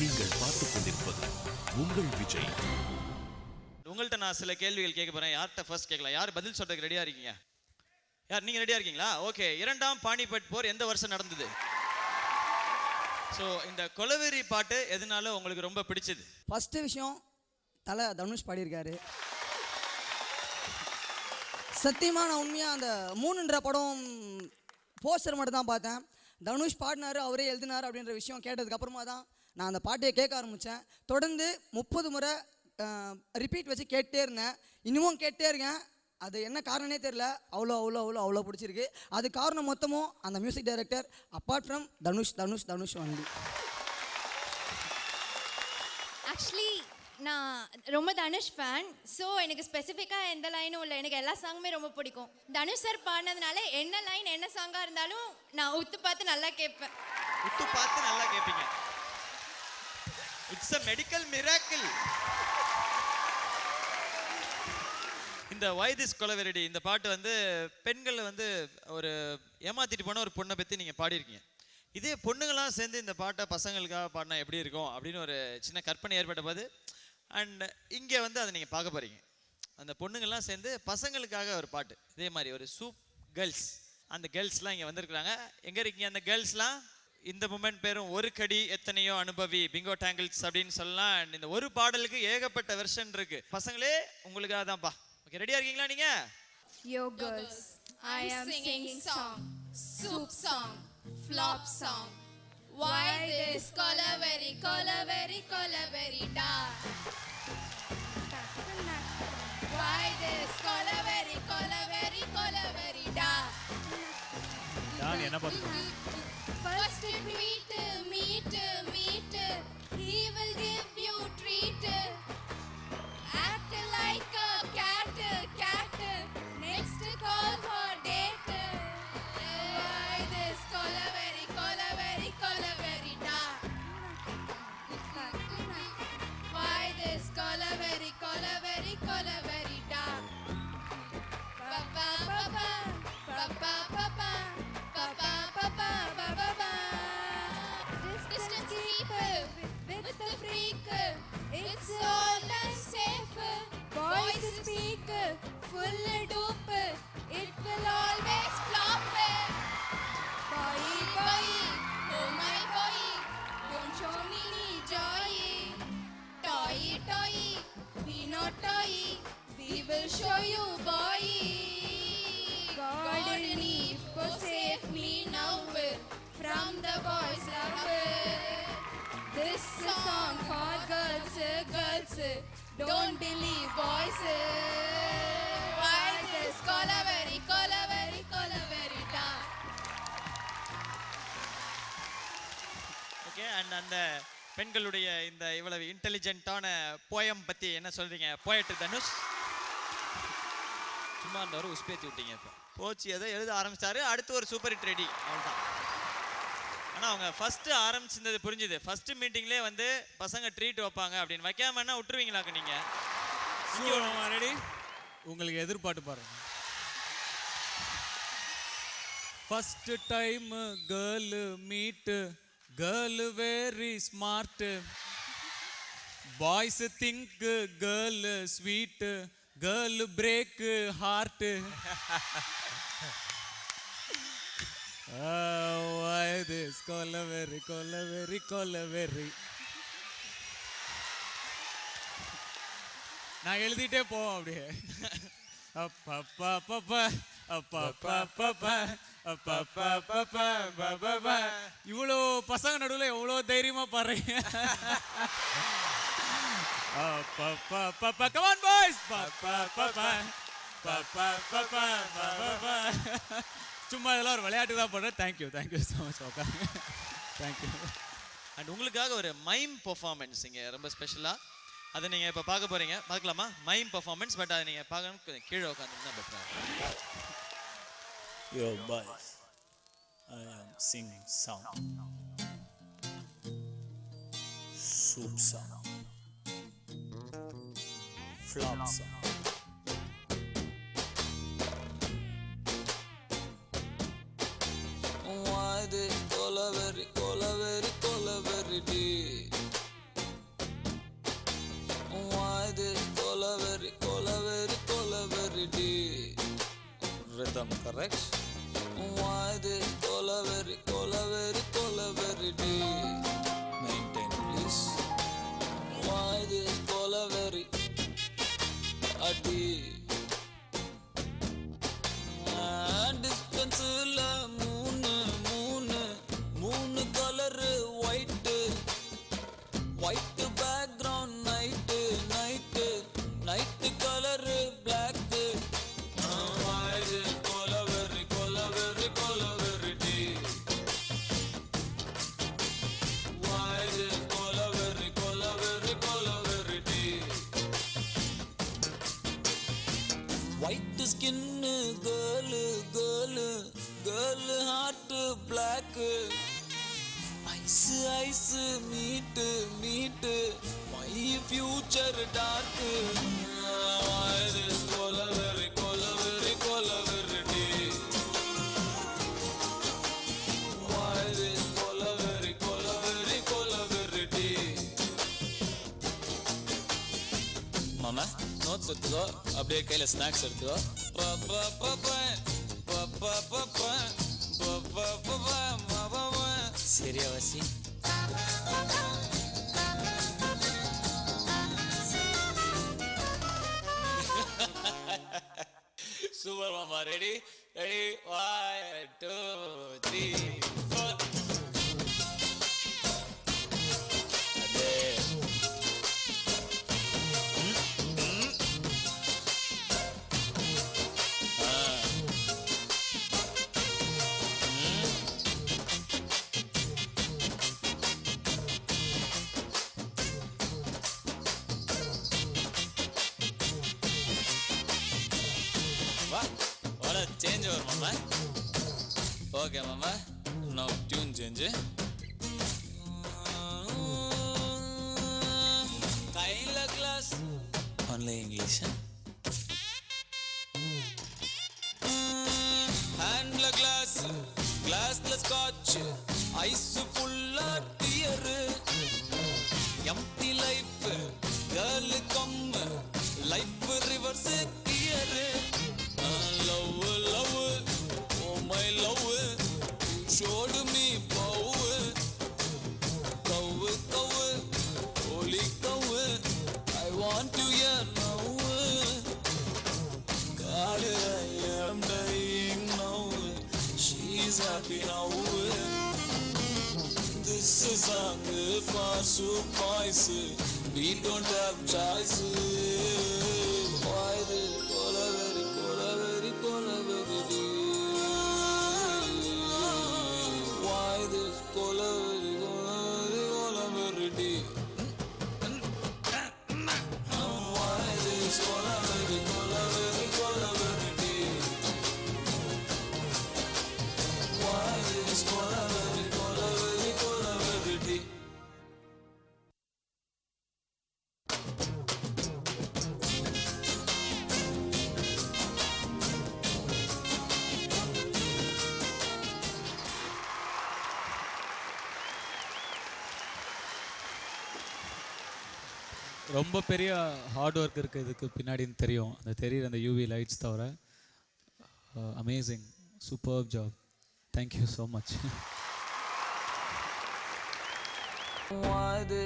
நீங்கள் பார்த்துக் கொண்டிருப்பது உங்கள் விஜய். உங்கள்கிட்ட நான் சில கேள்விகள் கேட்க போறேன். யார்கிட்ட ஃபர்ஸ்ட் கேட்கலாம்? யார் பதில் சொல்றதுக்கு ரெடியா இருக்கீங்க? யார் நீங்க ரெடியா இருக்கீங்களா? ஓகே. இரண்டாம் பானிபட் போர் எந்த வருஷம் நடந்தது? ஸோ இந்த கொலவெறி பாட்டு எதனால உங்களுக்கு ரொம்ப பிடிச்சது? ஃபர்ஸ்ட் விஷயம் தலை தனுஷ் பாடியிருக்காரு. சத்தியமாக நான் உண்மையாக அந்த 3ன்ற படம் போஸ்டர் மட்டும் தான் பார்த்தேன். தனுஷ் பாடினார், அவரே எழுதினார் அப்படின்ற விஷயம் கேட்டதுக்கப்புறமா தான் நான் அந்த பாட்டையை கேட்க ஆரம்பித்தேன். தொடர்ந்து 30 முறை ரிப்பீட் வச்சு கேட்டே இருந்தேன். இன்னமும் கேட்டே இருக்கேன். அது என்ன காரணமே தெரியல, அவ்வளோ அவ்வளோ அவ்வளோ அவ்வளோ பிடிச்சிருக்கு. அது காரணம் மொத்தமும் அந்த music director apart from Dhanush Dhanush Dhanush வண்டி. ஆக்சுவலி நான் ரொம்ப தனுஷ் ஃபேன். ஸோ எனக்கு ஸ்பெசிஃபிக்காக எந்த லைனும் இல்லை, எனக்கு எல்லா சாங்குமே ரொம்ப பிடிக்கும். தனுஷ் சார் பாடினதுனால என்ன லைன் என்ன சாங்காக இருந்தாலும் நான் உத்து பார்த்து நல்லா கேட்பேன். உத்து பார்த்து நல்லா கேட்பீங்க. It's a medical miracle. இந்த Why This Kolaveri இந்த பாட்டு வந்து பெண்கள் வந்து ஒரு ஏமாத்திட்டு போன ஒரு பொண்ணை பற்றி நீங்கள் பாடியிருக்கீங்க. இதே பொண்ணுங்களாம் சேர்ந்து இந்த பாட்டை பசங்களுக்காக பாடினா எப்படி இருக்கும் அப்படின்னு ஒரு சின்ன கற்பனை ஏற்பட்ட போது, அண்ட் இங்கே வந்து அதை நீங்கள் பார்க்க போகிறீங்க. அந்த பொண்ணுங்கள்லாம் சேர்ந்து பசங்களுக்காக ஒரு பாட்டு, இதே மாதிரி ஒரு சூப் கேர்ள்ஸ், அந்த கேர்ள்ஸ்லாம் இங்கே வந்திருக்கிறாங்க. எங்கே இருக்கீங்க அந்த கேர்ள்ஸ்லாம்? இந்த மூமெண்ட் பேரும் ஒரு கடி எத்தனையோ அனுபவி பிங்கோ டேங்கிள்ஸ் அப்படின்னு சொல்லலாம். அண்ட் இந்த ஒரு பாடலுக்கு ஏகப்பட்ட வெர்ஷன் இருக்கு. பசங்களே உங்களுக்காக தான்ப்பா. ஓகே, ரெடியா இருக்கீங்களா நீங்க? Yo girls, I am singing song, soup song, flop song. Why this kolaveri kolaveri kolaveri da? Why this kolaveri kolaveri kolaveri da? நான் என்ன பாட்டு? First meet, meet, meet. He will give you treat. Act like a cat, cat. Next call for date. Why this kolaveri kolaveri kolaveri da? Why this kolaveri kolaveri kolaveri da? Papa papa papa papa papa papa papa. Distance keeper with the freak. It's all unsafe. Boys speak full dupe. It will always flop. Boy, boy, oh my boy, don't show me any joy. Toy, toy, we not toy. We will show you boy. God need to save me now from the boys' love. This song for girls, girls, don't believe boys. Why this kolaveri kolaveri kolaveri da? Okay, and அந்த பெண்களுடைய இந்த இவ்வளவு இன்டெலிஜென்ட்டான poem பற்றி என்ன சொல்றீங்க? போயட்டு தனுஷ் சும்மா இருந்தவரை உஸ்பேத்தி விட்டீங்க. இப்போ போச்சு, ஏதோ எழுத ஆரம்பிச்சாரு, அடுத்து ஒரு சூப்பர் ஹிட் ரெடி, அவ்வளோதான். ஆனால் அவங்க ஃபஸ்ட்டு ஆரம்பிச்சிருந்தது புரிஞ்சுது. ஃபஸ்ட்டு மீட்டிங்லேயே வந்து பசங்க ட்ரீட் வைப்பாங்க அப்படின்னு, வைக்காமன்னா விட்டுருவீங்களாக்க நீங்கள்? ரெடி? உங்களுக்கு எதிர்பார்த்து பாருங்க. First time girl meet, girl very smart, boys think girl sweet, girl break heart. Why this kolaveri kolaveri kolaveri? நான் எழுதிட்டே போவோம் அப்படியே. அப்பா அப்பா அப்பா அப்பா அப்பா அப்பா அப்பா அப்பா. இவ்வளோ பசங்க நடுவில் எவ்வளோ தைரியமா பாடுறீங்க. அப்பா அப்பா அப்பா come on boys. அப்பா அப்பா அப்பா அப்பா அப்பா. சும்மா இதெல்லாம் ஒரு விளையாட்டு தான் போடுறேன். Thank you so much. Okay, thank you. And உங்களுக்காக ஒரு மைம் பர்ஃபார்மன்ஸ் இங்கே ரொம்ப ஸ்பெஷலாக, அதை நீங்கள் இப்போ பார்க்க போகிறீங்க. பார்க்கலாமா? Mime performance. பட் அதை நீங்கள் பார்க்கணும் கீழே உட்காந்துருந்தா பெட்டராக. Yo boys, I am singing song, soup song, flop song. Why this kolaveri kolaveri kolaveri day? correct? Why this Kolaveri, Kolaveri, Kolaveri day? Maintain, please. Why this Kolaveri a day? Dispensula moon color white background night color black. Why this Kolaveri, Kolaveri, Kolaveri day? Why this Kolaveri, Kolaveri, Kolaveri day? White skin girl heart black. Ice meet my future dark. Why this Kolaveri, Kolaveri, Kolaveri day? Why this Kolaveri, Kolaveri, Kolaveri day? மாமா notes எடுத்துக்கோ, அப்படியே கையில snacks எடுத்துக்கோ. சரியா வாசி? Super மாமா. Ready ready 1 2 3 4. Change over, mama. Okay, mama. Now tune change. Kaila glass. Only English. Hand glass. Glass scotch. Ice full of tear. Empty life. Girl come. Life reverse gear. Love, oh my love, you showed me power. Cow, holy cow, I want to hear now. God, I am dying now. She's happy now. This is a song for boys. We don't have choice. Why this Kolaveri, Kolaveri, Kolaveri day? Why this Kolaveri, Kolaveri, Kolaveri day? Why this Kolaveri, Kolaveri, Kolaveri day? Why this Kolaveri, Kolaveri, Kolaveri day? ரொம்ப பெரிய hard work இருக்குது இதுக்கு பின்னாடின்னு தெரியும். அந்த தெரியுற அந்த UV lights தவிர. Amazing, super job. Thank you so much. Why this